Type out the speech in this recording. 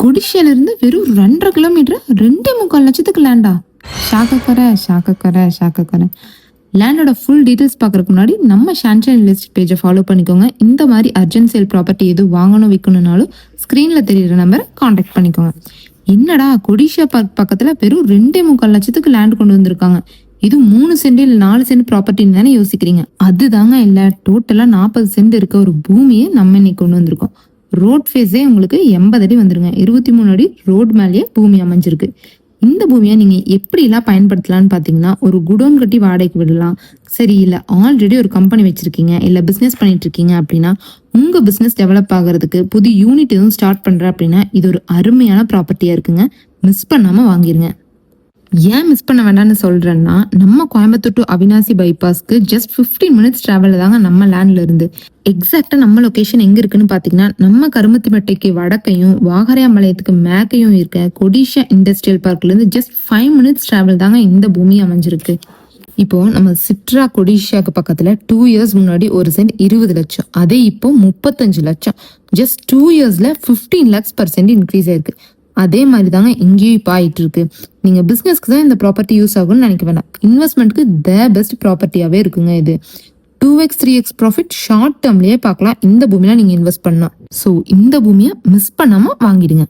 ஒடிஷால இருந்து வெறும் 2.5 கிலோமீட்டர் 2.25 லட்சத்துக்கு லேண்டா? ஷாக்கக்கரை. லேண்டோட ஃபுல் டீடைல்ஸ் பார்க்கறதுக்கு முன்னாடி நம்ம ஷான்ஷன் லிஸ்ட் பேஜை ஃபாலோ பண்ணிக்கோங்க. இந்த மாதிரி அர்ஜென்ட் சேல் ப்ராப்பர்ட்டி எது வாங்கணும் விற்கணும்னாலும் ஸ்க்ரீன்ல தெரியுற நம்பரை காண்டாக்ட் பண்ணிக்கோங்க. என்னடா கொடிஷா பார்க் பக்கத்துல வெறும் 2.25 லட்சத்துக்கு லேண்ட் கொண்டு வந்திருக்காங்க. இது 3 சென்ட் இல்ல 4 சென்ட் ப்ராப்பர்ட்டின்னு தானே யோசிக்கிறீங்க. அதுதாங்க இல்ல, டோட்டலா 40 சென்ட் இருக்க ஒரு பூமியை நம்ம இன்னைக்கு கொண்டு வந்திருக்கோம். ரோட் ஃபேஸே உங்களுக்கு 80 அடி வந்துருங்க. 23 அடி ரோட் மேலேயே பூமி அமைஞ்சிருக்கு. இந்த பூமியை நீங்க எப்படிலாம் பயன்படுத்தலாம்னு பாத்தீங்கன்னா, ஒரு குடோன் கட்டி வாடகைக்கு விடலாம். சரி, இல்ல ஆல்ரெடி ஒரு கம்பெனி வச்சிருக்கீங்க, இல்ல பிசினஸ் பண்ணிட்டு இருக்கீங்க அப்படின்னா, உங்க பிசினஸ் டெவலப் ஆகிறதுக்கு புது யூனிட் எதுவும் ஸ்டார்ட் பண்ற அப்படின்னா இது ஒரு அருமையான ப்ராப்பர்ட்டியா இருக்குங்க. மிஸ் பண்ணாம வாங்கிருங்க. ஏன் மிஸ் பண்ண வேண்டாம்னு சொல்றேன்னா, நம்ம கோயம்புத்தூர் டு அவினாசி பைபாஸ்க்கு ஜஸ்ட் 15 மினிட்ஸ் டிராவல் தாங்க நம்ம லேண்ட்ல இருந்து. எக்ஸாக்டா நம்ம லொகேஷன் எங்க இருக்குன்னு பாத்தீங்கன்னா, நம்ம கருமத்திமட்டைக்கு வடக்கையும் வாகரையாம்பாளையத்துக்கு மேற்கையும் இருக்க கொடிஷா இண்டஸ்ட்ரியல் பார்க்ல இருந்து ஜஸ்ட் 5 மினிட்ஸ் டிராவல் தாங்க இந்த பூமி அமைஞ்சிருக்கு. இப்போ நம்ம சிட்ரா கொடிஷாக்கு பக்கத்துல 2 இயர்ஸ் முன்னாடி ஒரு சென்ட் 20 லட்சம், அதே இப்போ 35 லட்சம். ஜஸ்ட் 2 இயர்ஸ்ல 15 lakhs per cent இன்க்ரீஸ் ஆயிருக்கு. அதே மாதிரி தாங்க இங்கேயும் இப்போ ஆயிட்டு இருக்கு. நீங்க பிசினஸ்க்கு தான் இந்த ப்ராப்பர்ட்டி யூஸ் ஆகும்னு நினைக்க வேண்டாம். இன்வெஸ்ட்மெண்ட்க்கு பெஸ்ட் ப்ராப்பர்ட்டியாவே இருக்குங்க இது. 2x 3x ப்ராஃபிட் ஷார்ட் டேர்ம்லயே பார்க்கலாம் இந்த பூமியில நீங்க இன்வெஸ்ட் பண்ணலாம். ஸோ இந்த பூமியை மிஸ் பண்ணாம வாங்கிடுங்க.